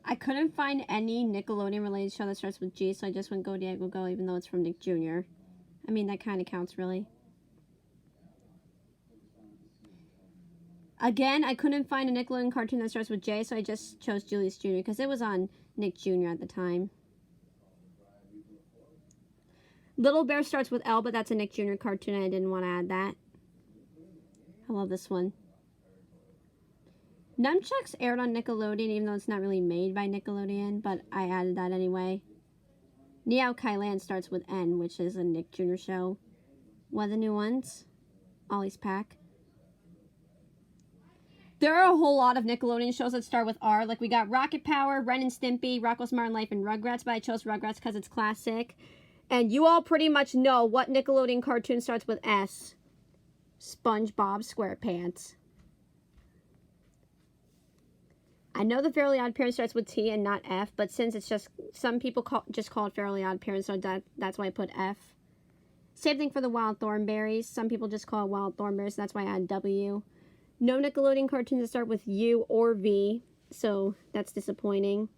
I couldn't find any Nickelodeon related show that starts with G, so I just went Go Diego Go, even though it's from Nick Jr. I mean, that kind of counts, really. Again, I couldn't find a Nickelodeon cartoon that starts with J, so I just chose Julius Jr. because it was on Nick Jr. at the time. Little Bear starts with L, but that's a Nick Jr. cartoon, and I didn't want to add that. I love this one. Nunchucks aired on Nickelodeon, even though it's not really made by Nickelodeon, but I added that anyway. Meow Kai Land starts with N, which is a Nick Jr. show. What are the new ones? Ollie's Pack. There are a whole lot of Nickelodeon shows that start with R. Like, we got Rocket Power, Ren and Stimpy, Rocko's Modern Life, and Rugrats, but I chose Rugrats because it's classic. And you all pretty much know what Nickelodeon cartoon starts with S. SpongeBob SquarePants. I know the Fairly Odd Parents starts with T and not F, but since it's just, some people just call it Fairly Odd Parents, so that's why I put F. Same thing for the Wild Thornberries. Some people just call it Wild Thornberries, so that's why I add W. No Nickelodeon cartoons that start with U or V, so that's disappointing.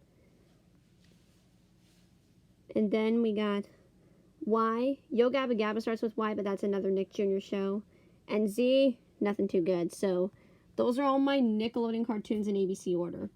And then we got Y. Yo Gabba Gabba starts with Y, but that's another Nick Jr. show. And Z, nothing too good. So those are all my Nickelodeon cartoons in ABC order.